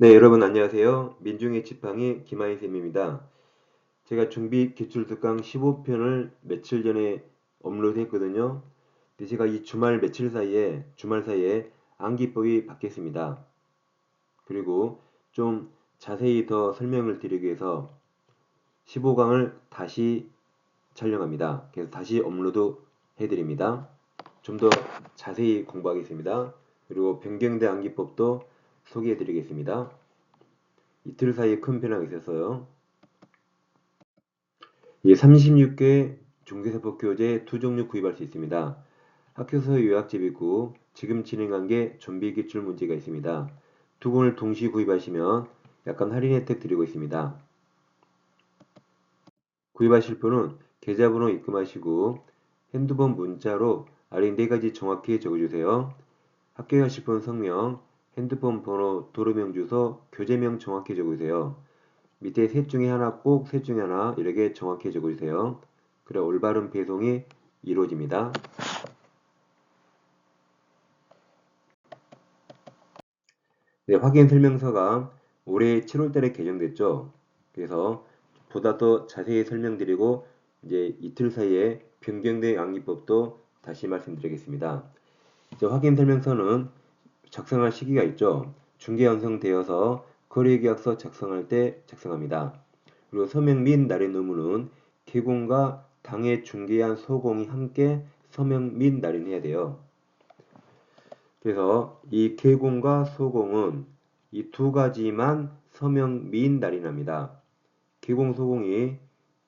네, 여러분 안녕하세요. 민중의 지팡이 김하인 쌤입니다. 제가 중비 기출 특강 15편을 며칠 전에 업로드했거든요. 근데 제가 이 주말 사이에 암기법이 바뀌었습니다. 그리고 좀 자세히 더 설명을 드리기 위해서 15강을 다시 촬영합니다. 그래서 다시 업로드 해드립니다. 좀 더 자세히 공부하겠습니다. 그리고 변경된 암기법도 소개해드리겠습니다. 이틀 사이에 큰 변화가 있었어요. 이 36개 중개사법 교재 두 종류 구입할 수 있습니다. 학교서 요약집 있고 지금 진행한 게 좀비 기출 문제가 있습니다. 두 권을 동시 구입하시면 약간 할인 혜택 드리고 있습니다. 구입하실 분은 계좌번호 입금하시고 핸드폰 문자로 아래 네 가지 정확히 적어주세요. 학교에 가실 분 성명, 핸드폰 번호, 도로명 주소, 교재명 정확히 적으세요. 밑에 셋 중에 하나 꼭 셋 중에 하나 이렇게 정확히 적어주세요. 그래 올바른 배송이 이루어집니다. 네, 확인 설명서가 올해 7월달에 개정됐죠. 그래서 보다 더 자세히 설명드리고 이제 이틀 사이에 변경된 암기법도 다시 말씀드리겠습니다. 이제 확인 설명서는 작성할 시기가 있죠. 중개 완성되어서 거래계약서 작성할 때 작성합니다. 그리고 서명 및 날인 의무는 개공과 당해 중개한 소공이 함께 서명 및 날인해야 돼요. 그래서 이 개공과 소공은 이 두 가지만 서명 및 날인합니다. 개공, 소공이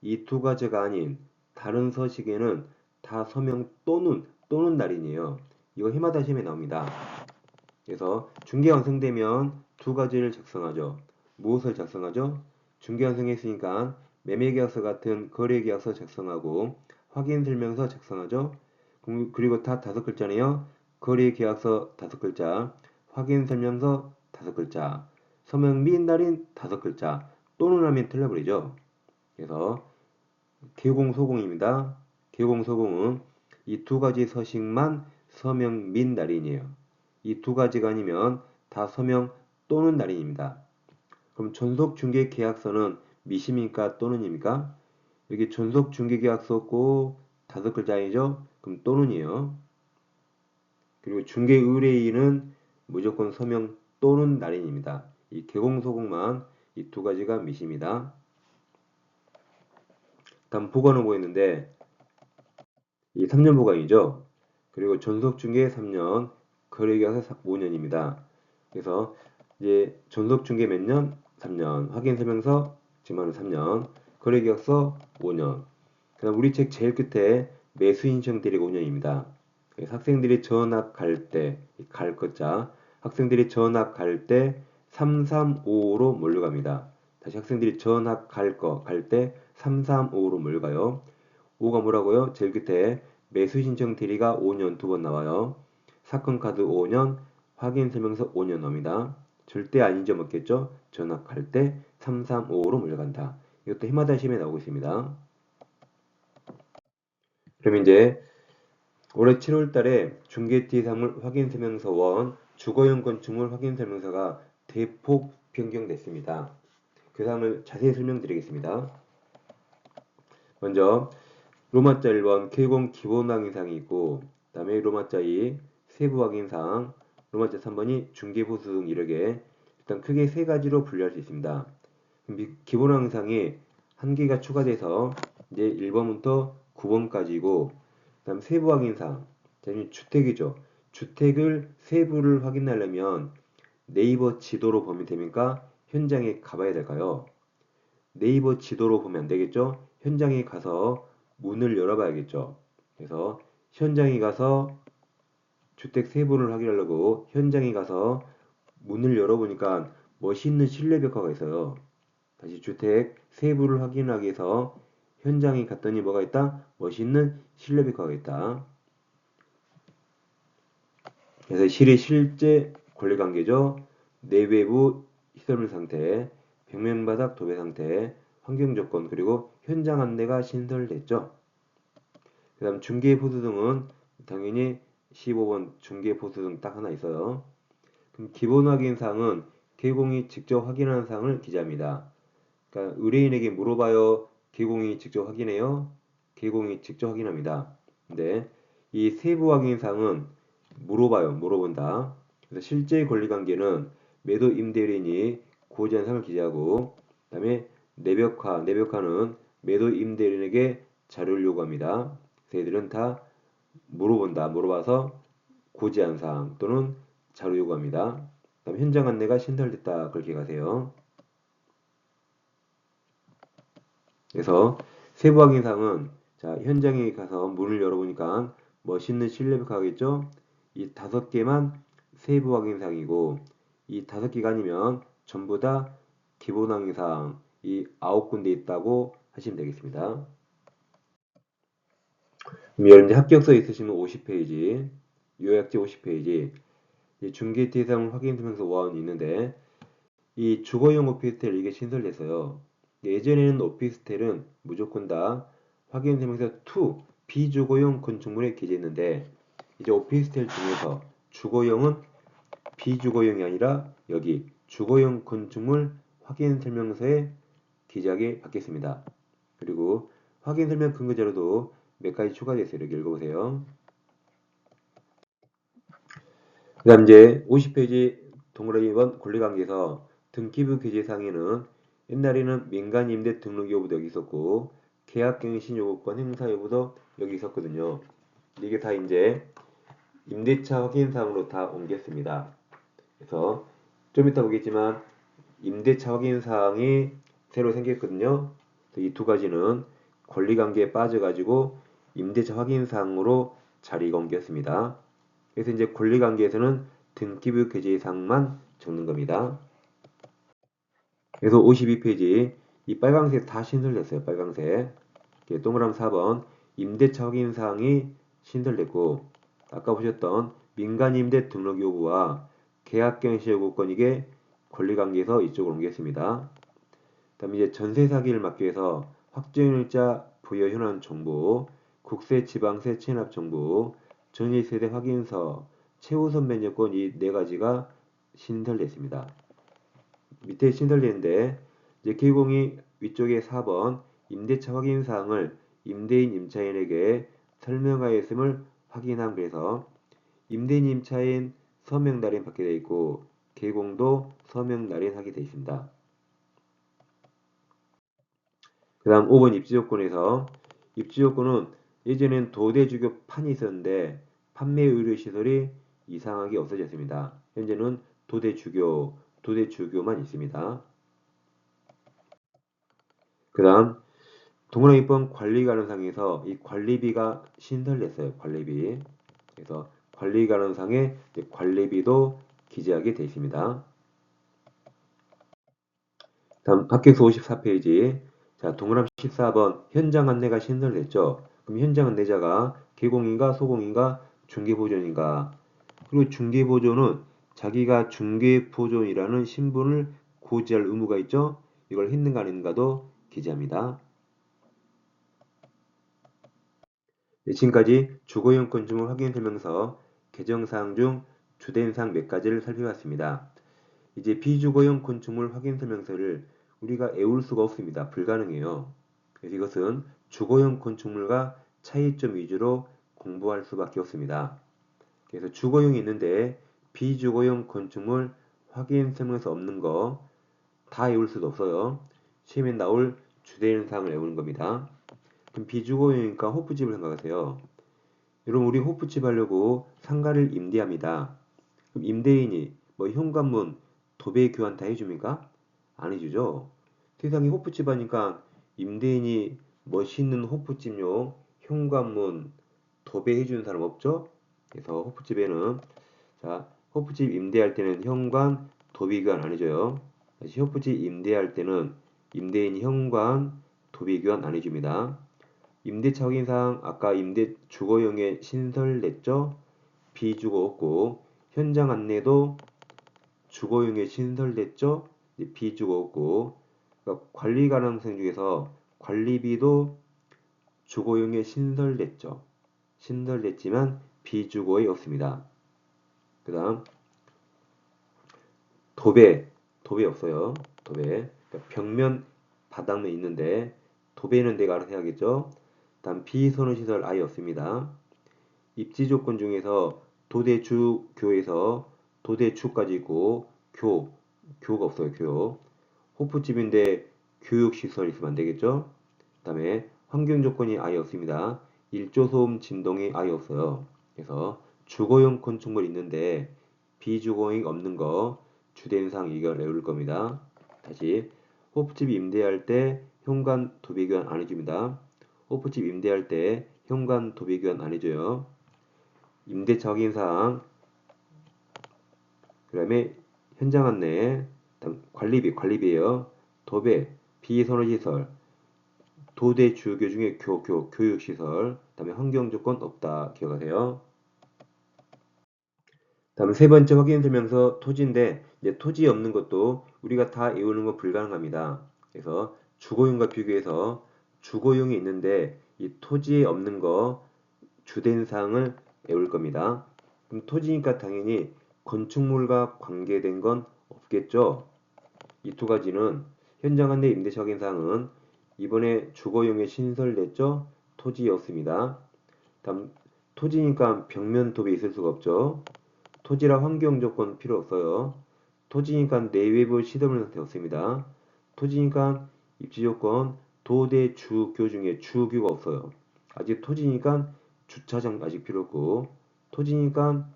이 두 가지가 아닌 다른 서식에는 다 서명 또는 날인이에요. 이거 해마다 시험에 나옵니다. 그래서 중개 완성되면 두 가지를 작성하죠. 무엇을 작성하죠? 중개 완성했으니까 매매계약서 같은 거래계약서 작성하고 확인설명서 작성하죠. 그리고 다 다섯 글자네요. 거래계약서 다섯 글자, 확인설명서 다섯 글자, 서명 및 날인 다섯 글자, 또는 하면 틀려버리죠. 그래서 개공소공입니다. 개공소공은 이 두 가지 서식만 서명 및 날인이에요. 이 두 가지가 아니면 다 서명 또는 날인입니다. 그럼 존속중개계약서는 미심입니까 또는입니까? 여기 존속중개계약서 꼭 다섯 글자이죠? 그럼 또는이에요. 그리고 중개의뢰인은 무조건 서명 또는 날인입니다. 이 개공소공만 이 두 가지가 미심이다. 다음 보관을 보였는데 이 3년 보관이죠. 그리고 존속중개 3년, 거래계약서 5년입니다. 그래서 이제 존속중개 몇 년? 3년. 확인설명서 지만은 3년. 거래계약서 5년. 그다음 우리 책 제일 끝에 매수인청 대리 5년입니다. 그래서 학생들이 전학 갈 때, 갈 것자, 학생들이 전학 갈 때 335로 몰려갑니다. 다시 학생들이 전학 갈 때 335로 몰려가요. 5가 뭐라고요? 제일 끝에 매수 신청 대리가 5년 두 번 나와요. 사건 카드 5년, 확인 설명서 5년 나옵니다. 절대 안 잊어먹겠죠? 전학 갈 때 335로 몰려간다. 이것도 해마다 시험에 나오고 있습니다. 그럼 이제 올해 7월 달에 중개티사물 확인 설명서 1 주거용 건축물 확인 설명서가 대폭 변경됐습니다. 그 사항을 자세히 설명드리겠습니다. 먼저 로마자 1번 K공 기본 확인사항이 있고 그 다음에 로마자 2 세부 확인사항, 로마자 3번이 중개보수 등 이렇게 일단 크게 세 가지로 분류할 수 있습니다. 기본 확인사항이 한 개가 추가돼서 이제 1번부터 9번까지고 그 다음 세부 확인사항, 주택이죠. 주택을 세부를 확인하려면 네이버 지도로 보면 됩니까? 현장에 가봐야 될까요? 네이버 지도로 보면 안 되겠죠? 현장에 가서 문을 열어봐야겠죠. 그래서 현장에 가서 주택 세부를 확인하려고 현장에 가서 문을 열어보니까 멋있는 실내 벽화가 있어요. 다시 주택 세부를 확인하기 위해서 현장에 갔더니 뭐가 있다? 멋있는 실내 벽화가 있다. 그래서 실의 실제 권리관계죠. 내외부 시설물 상태, 벽면바닥 도배 상태, 환경조건 그리고 현장 안내가 신설됐죠. 그 다음 중개보수 등은 당연히 15번 중개보수 등 딱 하나 있어요. 그럼 기본 확인 사항은 개공이 직접 확인하는 사항을 기재합니다. 그러니까 의뢰인에게 물어봐요. 개공이 직접 확인해요. 개공이 직접 확인합니다. 근데 이 세부 확인 사항은 물어봐요. 물어본다. 그래서 실제 권리관계는 매도 임대인이 고지한 사항을 기재하고 그다음에 내벽화는 매도 임대인에게 자료를 요구합니다. 그래서 얘들은 다 물어봐서 고지한 사항 또는 자료 요구합니다. 그다음 현장 안내가 신설됐다 그렇게 기억하세요. 그래서 세부 확인 사항은 자 현장에 가서 문을 열어보니까 멋있는 실내벽화겠죠? 이 5개만 세부 확인 사항이고 이 5개가 아니면 전부 다 기본 확인 사항 이 9군데 있다고 하시면 되겠습니다. 그럼 여러분들 합격서 있으시면 50페이지 요약지 50페이지 중개 대상 확인 설명서 1 있는데 이 주거용 오피스텔 이게 신설됐어요. 예전에는 오피스텔은 무조건 다 확인 설명서 2 비주거용 건축물에 기재했는데 이제 오피스텔 중에서 주거용은 비주거용이 아니라 여기 주거용 건축물 확인 설명서에 기재하게 바뀌었습니다. 그리고 확인 설명 근거 자료도 몇 가지 추가됐어요. 이렇게 읽어보세요. 그 다음 이제 50페이지 동그라미 2번 권리관계에서 등기부 기재사항에는 옛날에는 민간임대 등록 여부도 여기 있었고 계약갱신 요구권 행사 여부도 여기 있었거든요. 이게 다 이제 임대차 확인사항으로 다 옮겼습니다. 그래서 좀 이따 보겠지만 임대차 확인사항이 새로 생겼거든요. 이 두 가지는 권리관계에 빠져가지고 임대차 확인사항으로 자리가 옮겼습니다. 그래서 이제 권리관계에서는 등기부 기재사항만 적는 겁니다. 그래서 52페이지 이 빨강색 다 신설됐어요. 빨강색. 동그라미 4번 임대차 확인사항이 신설됐고 아까 보셨던 민간임대 등록 요구와 계약갱신 요구권 이게 권리관계에서 이쪽으로 옮겼습니다. 다음 이제 전세 사기를 막기 위해서 확정일자 부여 현황 정보, 국세 지방세 체납 정보, 전입세대 확인서, 최우선 면적권 이 네 가지가 신설됐습니다. 밑에 신설됐는데 이제 개공이 위쪽에 4번 임대차 확인 사항을 임대인 임차인에게 설명하였음을 확인함 그래서 임대인 임차인 서명 날인 받게 되어 있고 개공도 서명 날인하게 되어 있습니다. 그 다음 5번 입지조건에서 입지조건은 예전엔 도대주교 판이 있었는데 판매 의료시설이 이상하게 없어졌습니다. 현재는 도대주교만 있습니다. 그 다음 동그라미 6번 관리가능상에서 이 관리비가 신설됐어요. 관리비. 그래서 관리가능상에 관리비도 기재하게 되어 있습니다. 다음 합격서 54페이지 자 동그라미 14번 현장 안내가 신설됐죠. 그럼 현장 안내자가 개공인가 소공인가 중개보존인가 그리고 중개보존은 자기가 중개보존이라는 신분을 고지할 의무가 있죠. 이걸 했는가 안 했는가도 기재합니다. 네, 지금까지 주거용 건축물 확인 설명서 개정사항 중 주된 사항 몇 가지를 살펴봤습니다. 이제 비주거용 건축물 확인 설명서를 우리가 외울 수가 없습니다. 불가능해요. 그래서 이것은 주거용 건축물과 차이점 위주로 공부할 수밖에 없습니다. 그래서 주거용이 있는데 비주거용 건축물 확인 설명서 없는 거 다 외울 수도 없어요. 시험에 나올 주된 사항을 외우는 겁니다. 그럼 비주거용이니까 호프집을 생각하세요. 여러분 우리 호프집 하려고 상가를 임대합니다. 그럼 임대인이 뭐 현관문 도배 교환 다 해줍니까? 안 해주죠. 세상에 호프집 하니까 임대인이 멋있는 호프집용 현관문 도배 해주는 사람 없죠? 그래서 호프집에는 자 호프집 임대할 때는 현관 도배 교환 안 해줘요. 다시 호프집 임대할 때는 임대인이 현관 도배 교환 안 해줍니다. 임대차 확인사항 아까 임대 주거용에 신설됐죠? 비주거 없고 현장 안내도 주거용에 신설됐죠? 비주거 없고 그러니까 관리 가능성 중에서 관리비도 주거용에 신설됐죠. 신설됐지만 비주거에 없습니다. 그 다음 도배 도배 없어요. 도배. 그러니까 벽면 바닥면 있는데 도배는 내가 알아서 해야겠죠. 다음 비선호시설 아예 없습니다. 입지 조건 중에서 도대주교에서 도대주까지 있고 교가 없어요. 교. 호프집인데 교육시설 있으면 안 되겠죠. 그 다음에 환경 조건이 아예 없습니다. 일조소음 진동이 아예 없어요. 그래서 주거용 건축물 있는데 비주거용 없는 거 주된상 이걸 외울 겁니다. 다시 호프집 임대할 때 현관 도배교환 안 해줍니다. 호프집 임대할 때 현관 도배교환 안 해줘요. 임대차 확인사항, 그 다음에 현장 안내, 관리비예요. 도배, 비선호시설, 도대 주교 중에 교육시설, 그 다음에 환경조건 없다 기억하세요. 다음 세 번째 확인 설명서 토지인데 이제 토지 없는 것도 우리가 다 외우는 건 불가능합니다. 그래서 주거용과 비교해서 주거용이 있는데 이 토지에 없는 거 주된 사항을 외울 겁니다. 그럼 토지니까 당연히 건축물과 관계된 건 없겠죠. 이 두 가지는 현장 안내 임대차 확인 사항은 이번에 주거용에 신설됐죠. 토지였습니다. 다음 토지니까 벽면 도배 있을 수가 없죠. 토지라 환경 조건 필요 없어요. 토지니까 내외부 시설물 상태 없습니다. 토지니까 입지 조건 도대 주교 중에 주교가 없어요. 아직 토지니까 주차장 아직 필요 없고 토지니까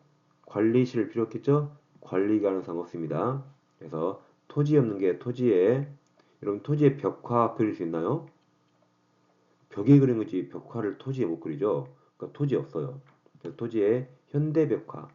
관리실 필요 없겠죠? 관리 가능성 없습니다. 그래서 토지 없는 게 토지에 여러분 토지에 벽화 그릴 수 있나요? 벽에 그린 거지 벽화를 토지에 못 그리죠. 그러니까 토지 없어요. 그래서 토지에 현대벽화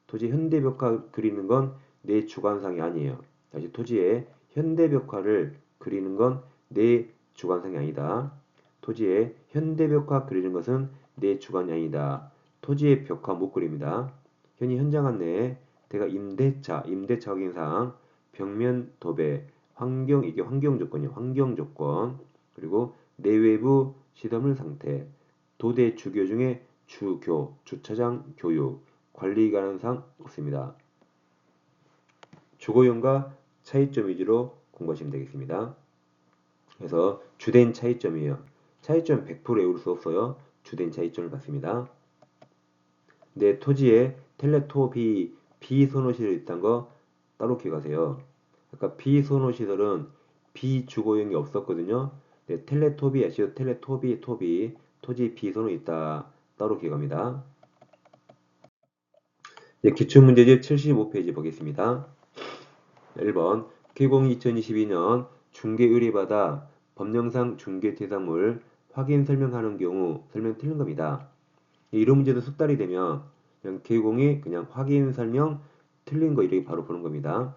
토지 현대벽화 그리는 건 내 주관상이 아니에요. 다시 토지에 현대벽화를 그리는 건 내 주관상이 아니다. 토지에 현대벽화 그리는 것은 내 주관이 아니다. 토지의 벽화 못 그립니다. 현이 현장 안내, 대가 임대차 확인사항, 벽면 도배, 이게 환경 조건이에요. 환경 조건. 그리고 내외부 시설물 상태, 도대 주교 중에 주교, 주차장 교육, 관리 가능상 없습니다. 주거용과 차이점 위주로 공부하시면 되겠습니다. 그래서 주된 차이점이에요. 차이점 100% 외울 수 없어요. 주된 차이점을 봤습니다. 내 토지에 텔레토비 비선호시설 있다는 거 따로 기억하세요. 아까 비선호시설은 비주거용이 없었거든요. 네, 텔레토비 아시죠? 토지 비선호 있다. 따로 기억합니다. 네, 기출문제집 75페이지 보겠습니다. 1번 개공 2022년 중개 의뢰받아 법령상 중개 대상물 확인 설명하는 경우 설명 틀린 겁니다. 이런 문제도 숙달이 되면 그냥 개공이 그냥 확인 설명 틀린 거 이렇게 바로 보는 겁니다.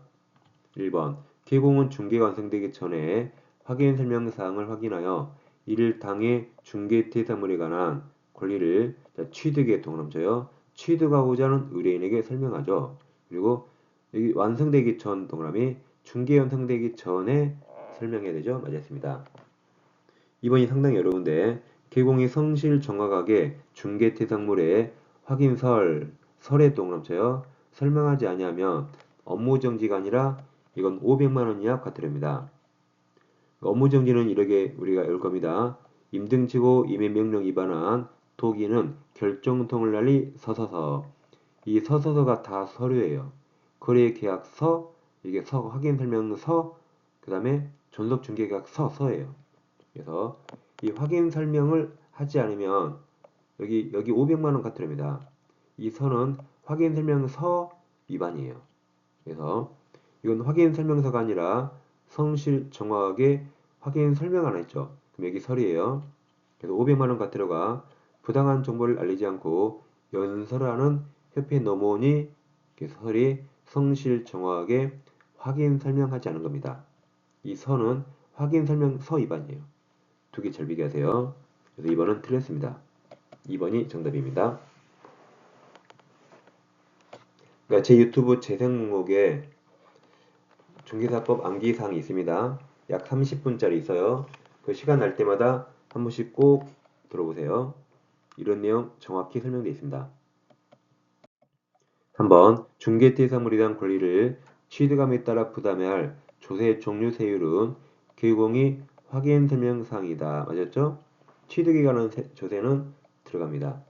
1번 개공은 중개가 완성되기 전에 확인 설명 사항을 확인하여 이를 당해 중개 대상물에 관한 권리를 취득에 동그라미 취득하고자 하는 의뢰인에게 설명하죠. 그리고 여기 완성되기 전 동그라미 중개 완성되기 전에 설명해야 되죠. 맞았습니다. 2번이 상당히 어려운데 개공이 성실 정확하게 중개 대상물의 설에 동그라미 설명하지 아니하면 업무 정지가 아니라 이건 500만 원 이하 과태료입니다. 업무 정지는 이렇게 우리가 열 겁니다. 임등치고 임의명령 위반한 토기는 결정통을 날리 서서서. 이 서서서가 다 서류예요. 거래계약서, 이게 확인설명서, 그 다음에 전속중개계약서예요. 그래서 이 확인 설명을 하지 않으면 여기 500만 원 과태료입니다. 이 서는 확인 설명서 위반이에요. 그래서 이건 확인 설명서가 아니라 성실 정확하게 확인 설명 하나 있죠. 그럼 여기 설이에요. 그래서 500만 원 과태료가 부당한 정보를 알리지 않고 연설하는 협회에 넘어오니 설이 성실 정확하게 확인 설명하지 않은 겁니다. 이 서는 확인 설명서 위반이에요. 두 개 잘 비교하세요. 그래서 2번은 틀렸습니다. 2번이 정답입니다. 그러니까 제 유튜브 재생 목록에 중개사법 암기사항이 있습니다. 약 30분짜리 있어요. 그 시간 날 때마다 한 번씩 꼭 들어보세요. 이런 내용 정확히 설명되어 있습니다. 3번 중개대상물에 대한 권리를 취득감에 따라 부담해야 할 조세 종류 세율은 개공이 확인 설명사항이다. 맞았죠? 취득에 관한 조세는 들어갑니다.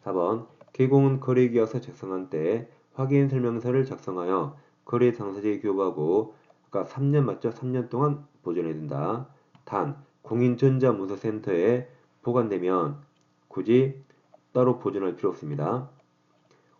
4번 개공은 거래계약서 작성한 때 확인 설명서를 작성하여 거래 당사자에게 교부하고 아까 3년 맞죠? 3년 동안 보존해야 된다. 단 공인전자문서센터에 보관되면 굳이 따로 보존할 필요 없습니다.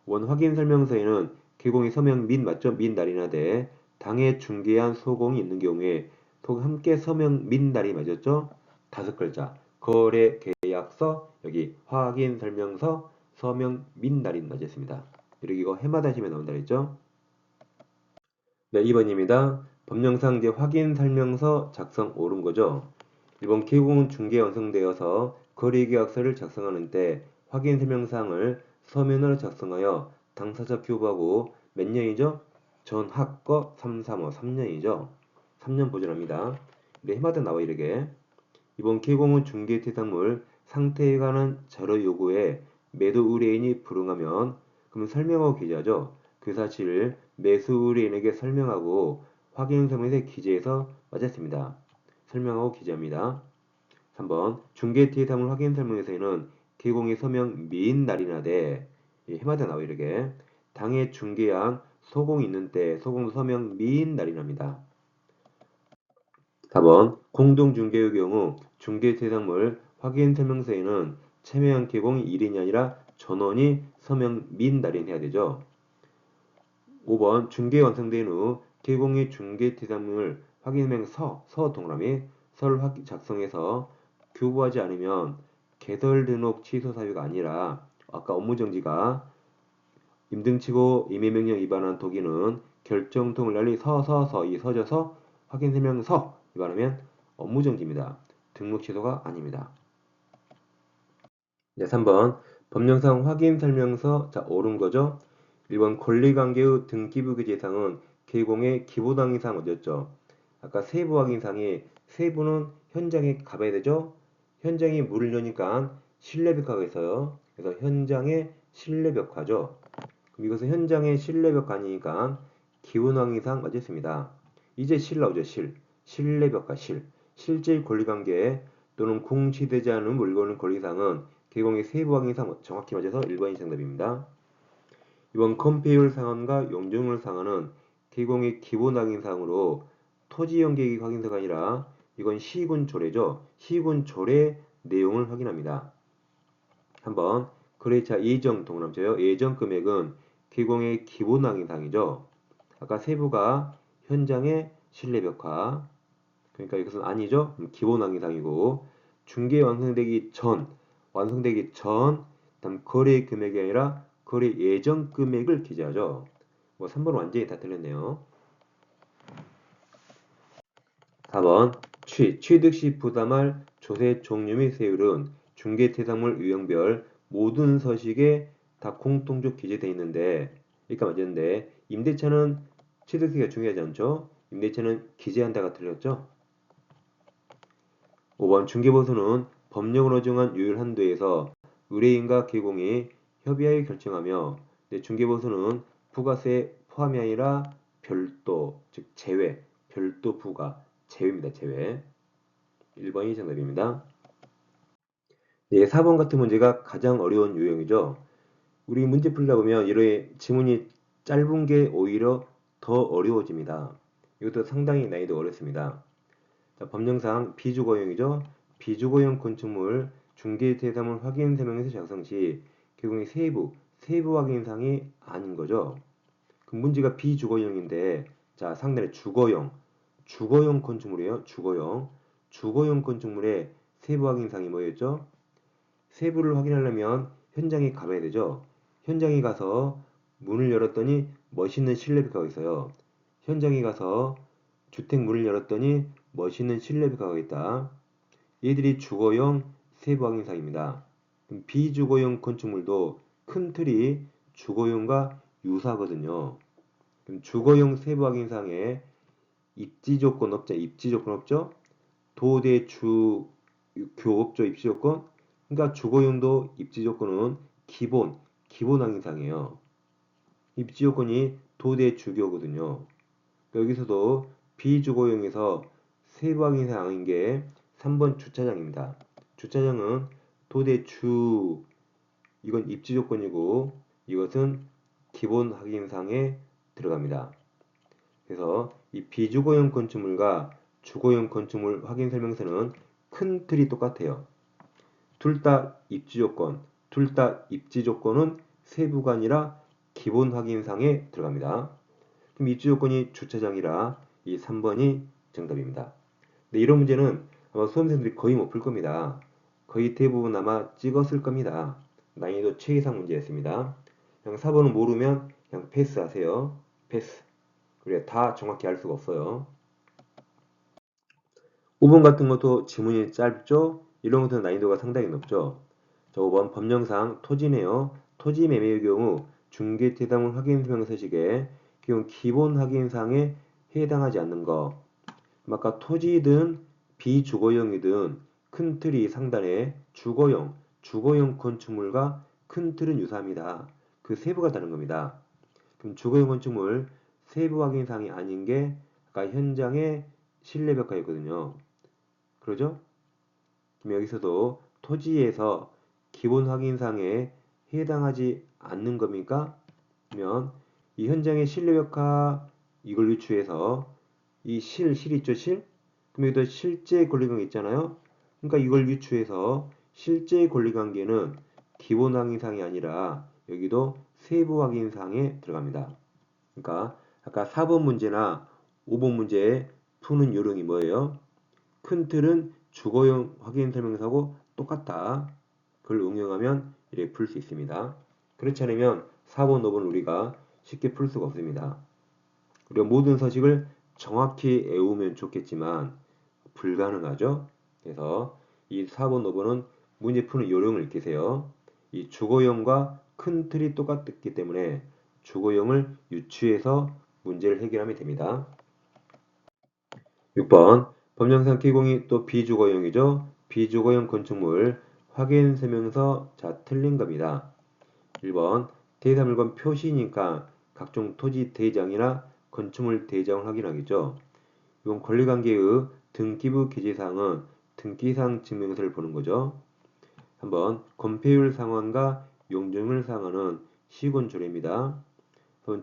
원 확인 설명서에는 개공이 서명 및 맞죠? 및 날이나 돼 당해 중개한 소공이 있는 경우에 함께 서명 및 날이 맞았죠? 5글자 거래 계약서 여기 확인 설명서 서명 및 날이 맞았습니다. 이렇게 이거 해마다 하시면 나온다 그랬죠? 네, 2번입니다. 법령상 이제 확인 설명서 작성 옳은 거죠. 1번 개공은 중개 완성되어서 거래계약서를 작성하는 때 확인 설명사항을 서면으로 작성하여 당사자 교부하고 몇 년이죠? 전학거 335 3년이죠. 3년 보존합니다. 네, 해마다 나와 이렇게. 이번 개공은 중개 대상물 상태에 관한 자료 요구에 매도 의뢰인이 불응하면 그러면 설명하고 기재하죠. 그 사실을 매수 의뢰인에게 설명하고 확인 서면에 기재해서 맞았습니다. 설명하고 기재합니다. 3번 중개 대상물 확인 설명에서는 개공의 서명 미인 날이나 돼 해마다 나와 이렇게 당해 중개한 소공이 있는 때 소공 서명 미인 날이납니다. 4번 공동중개의 경우 중개대상물 확인 설명서에는 참여한 개공이 1인이 아니라 전원이 서명 및 날인해야 되죠. 5번 중개 완성된 후 개공이 중개대상물 확인 설명서 동그라미 서를 작성해서 교부하지 않으면 개설 등록 취소 사유가 아니라 아까 업무정지가 임등치고 임의명령 위반한 도기는 결정통을 날리 이 서져서 확인 설명서 위반하면 업무정지입니다. 등록 취소가 아닙니다. 네, 3번 법령상 확인 설명서 자 옳은 거죠. 1번 권리관계의 등기부 규제상은 개공의 기본항의사항 어디였죠? 아까 세부 확인상에 세부는 현장에 가봐야 되죠. 현장에 물을 넣으니까 실내벽화가 있어요. 그래서 현장에 실내벽화죠. 그럼 이것은 현장의 실내벽화 아니니까 기본항의상 맞았습니다. 이제 실 나오죠. 실내벽화 실질 권리관계 또는 공시되지 않은 물건의 권리상은 개공의 세부 확인상 정확히 맞아서 1번이 정답입니다. 이번 컴페이율 상환과 용적률 상환은 개공의 기본 확인사항으로 토지 연계획 확인서가 아니라 이건 시군조례죠. 시군조례 내용을 확인합니다. 한번 거래처 예정 동그라미쳐요. 예정 금액은 개공의 기본 확인사항이죠. 아까 세부가 현장의 실내벽화 그러니까 이것은 아니죠. 기본 확인사항이고 중개 완성되기 전 다음 거래 금액이 아니라 거래 예정 금액을 기재하죠. 뭐 3번 완전히 다 틀렸네요. 4번 취득 시 부담할 조세 종류 및 세율은 중개대상물 유형별 모든 서식에 다 공통적 기재되어 있는데 그러니까 맞았는데 임대차는 취득세가 중요하지 않죠? 임대차는 기재한다가 틀렸죠? 5번 중개보수는 법령으로 정한 유율 한도에서 의뢰인과 개공이 협의하여 결정하며 중개보수는 부가세 포함이 아니라 별도, 즉 제외, 별도 부가, 제외입니다. 제외. 1번이 정답입니다. 네, 4번 같은 문제가 가장 어려운 유형이죠. 우리 문제 풀다 보면 이런 지문이 짧은 게 오히려 더 어려워집니다. 이것도 상당히 난이도 어렵습니다. 자, 법령상 비주거용이죠. 비주거용 건축물 중개대상물 확인 설명에서 작성 시 개공의 세부 확인사항이 아닌 거죠. 그 문제가 비주거용인데 자 상단에 주거용 건축물이에요. 주거용 건축물의 세부 확인사항이 뭐였죠? 세부를 확인하려면 현장에 가봐야 되죠. 현장에 가서 문을 열었더니 멋있는 실내벽화가 있어요. 현장에 가서 주택 문을 열었더니 멋있는 실내벽화가 있다. 얘들이 주거용 세부 확인사항입니다. 비주거용 건축물도 큰 틀이 주거용과 유사하거든요. 그럼 주거용 세부 확인사항에 입지 조건 없죠? 입지 조건 없죠? 도대주 교업조 입지 조건? 그러니까 주거용도 입지 조건은 기본 확인사항이에요. 입지 조건이 도대주교거든요. 여기서도 비주거용에서 세부 확인사항인 게 3번 주차장입니다. 주차장은 도대주 이건 입지 조건이고 이것은 기본 확인사항에 들어갑니다. 그래서 이 비주거용 건축물과 주거용 건축물 확인 설명서는 큰 틀이 똑같아요. 둘 다 입지 조건은 세부가 아니라 기본 확인사항에 들어갑니다. 그럼 입지 조건이 주차장이라 이 3번이 정답입니다. 근데 이런 문제는 아마 수험생들이 거의 못 풀 겁니다. 거의 대부분 아마 찍었을 겁니다. 난이도 최이상 문제였습니다. 그냥 4번은 모르면 그냥 패스하세요. 패스. 그래 다 정확히 알 수가 없어요. 5번 같은 것도 지문이 짧죠? 이런 것들은 난이도가 상당히 높죠. 자, 5번 법령상 토지네요. 토지 매매의 경우 중개대상물 확인설명서식에 기본 확인사항에 해당하지 않는 거. 아까 토지든 비주거용이든 큰 틀이 상단에 주거용 건축물과 큰 틀은 유사합니다. 그 세부가 다른 겁니다. 그럼 주거용 건축물 세부 확인사항이 아닌 게 아까 현장의 실내 벽화였거든요. 그러죠? 그럼 여기서도 토지에서 기본 확인사항에 해당하지 않는 겁니까? 그러면 이 현장의 실내 벽화 이걸 유추해서 이 실 있죠, 실? 그럼 여기도 실제 권리관계 있잖아요. 그러니까 이걸 유추해서 실제 권리관계는 기본 확인사항이 아니라 여기도 세부 확인사항에 들어갑니다. 그러니까 아까 4번 문제나 5번 문제에 푸는 요령이 뭐예요? 큰 틀은 주거용 확인 설명서하고 똑같다. 그걸 응용하면 이렇게 풀 수 있습니다. 그렇지 않으면 4번, 5번 우리가 쉽게 풀 수가 없습니다. 우리가 모든 서식을 정확히 외우면 좋겠지만 불가능하죠. 그래서 이 4번, 5번은 문제 푸는 요령을 익히세요. 이 주거용과 큰 틀이 똑같기 때문에 주거용을 유추해서 문제를 해결하면 됩니다. 6번 법령상 기공이 또 비주거용이죠. 비주거용 건축물 확인 설명서 자 틀린 겁니다. 1번 제3일권 표시니까 각종 토지 대장이나 건축물 대장을 확인하겠죠. 이건 권리관계의 등기부 기재사항은 등기상 증명서를 보는 거죠. 한번 건폐율 상환과 용적률 상환은 시군조례입니다.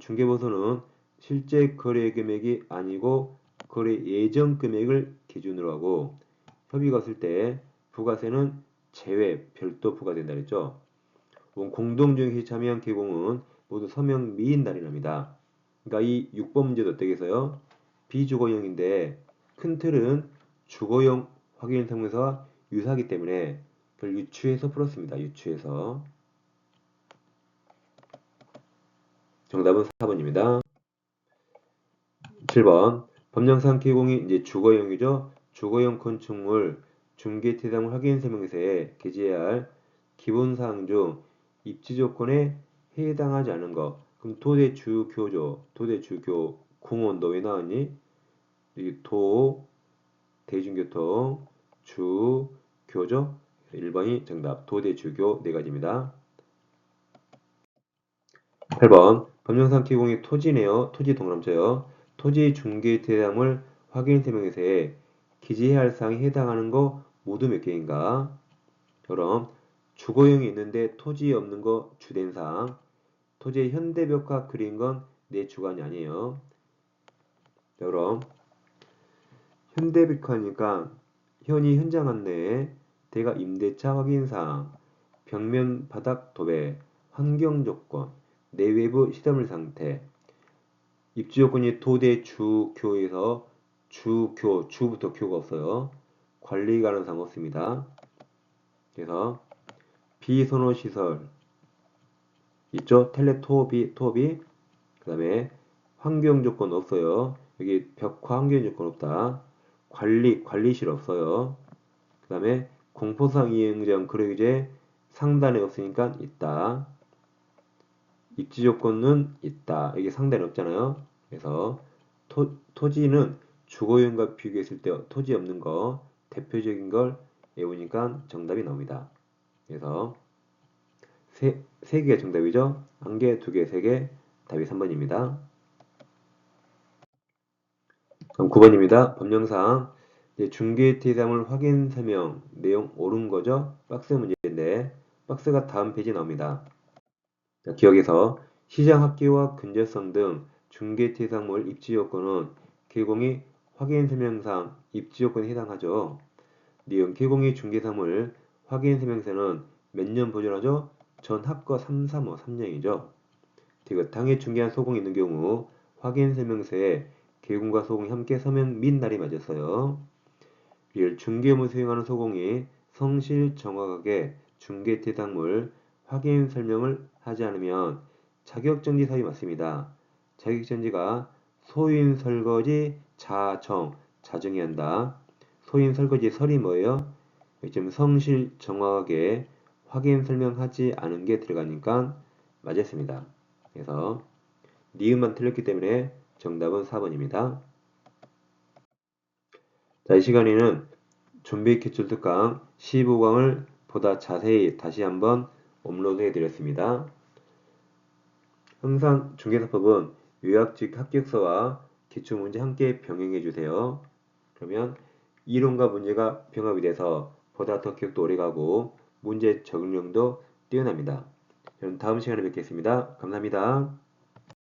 중개보수는 실제 거래 금액이 아니고 거래 예정 금액을 기준으로 하고 협의가 없을 때 부가세는 제외 별도 부과된다 그랬죠. 공동주행시 참여한 개공은 모두 서명 미인 날이랍니다. 그러니까 이 6번 문제도 어떻게 해서요? 비주거용인데 큰 틀은 주거용 확인 설명서와 유사하기 때문에 그걸 유추해서 풀었습니다. 유추해서. 정답은 4번입니다. 7번 법령상 개공이 이제 주거용이죠. 주거용 건축물 중개대상물 확인 설명서에 게재해야 할 기본사항 중 입지 조건에 해당하지 않은 것. 그럼 도대주교죠. 도대주교 공원 너 왜 나왔니? 여기 도 대중교통 주 교죠. 1번이 정답. 도대주교 네 가지입니다. 8번 법령상 기공이 토지네요. 토지 동그라미쳐요. 토지 중개 대상물 확인 설명서에 기재해야 할 사항에 해당하는 거 모두 몇 개인가? 그럼 주거용이 있는데 토지에 없는 거 주된 사항. 토지의 현대벽화 그린 건 내 주관이 아니에요. 그럼 현대벽화니까 현이 현장 안내, 대가 임대차 확인 사항, 벽면 바닥 도배, 환경 조건, 내외부 시설물 상태, 입지 조건이 도대 주교에서 주부터 교가 없어요. 관리 가능 사항 없습니다. 그래서 비선호 시설 있죠? 토비 그 다음에 환경 조건 없어요. 여기 벽화 환경 조건 없다. 관리실 없어요. 그 다음에 공포상 이행정 거래규제 상단에 없으니까 있다. 입지 조건은 있다. 이게 상단에 없잖아요. 그래서 토지는 주거용과 비교했을 때 토지 없는 거 대표적인 걸 외우니까 정답이 나옵니다. 그래서 세 개가 정답이죠. 한 개, 두 개, 세 개. 답이 3번입니다. 그럼 9번입니다. 법령상 중개대상물 확인 설명 내용 옳은 거죠? 박스 문제인데 박스가 다음 페이지에 나옵니다. 자, 기억에서 시장 합계와 근저성 등 중개대상물 입지 요건은 개공이 확인 설명상 입지 요건에 해당하죠. 니은 개공이 중개사물 확인 설명서는 몇 년 보존하죠? 전 합거 3, 3, 5, 3년이죠. 디귿 당해 중개한 소공이 있는 경우 확인 설명서에 개공과 소공이 함께 서명 및 날이 맞았어요. 리을 중개업을 수행하는 소공이 성실 정확하게 중개 대상물 확인 설명을 하지 않으면 자격정지 사유 맞습니다. 자격정지가 소인 설거지 자정 자정해야 한다. 소인 설거지 설이 뭐예요? 지금 성실 정확하게 확인 설명하지 않은 게 들어가니까 맞았습니다. 그래서 니은만 틀렸기 때문에 정답은 4번입니다. 자, 이 시간에는 좀비 캡슐 특강 15강을 보다 자세히 다시 한번 업로드해 드렸습니다. 항상 중개사법은 요약직 합격서와 기출문제 함께 병행해 주세요. 그러면 이론과 문제가 병합이 돼서 보다 더 기억도 오래가고 문제 적응력도 뛰어납니다. 저는 다음 시간에 뵙겠습니다. 감사합니다.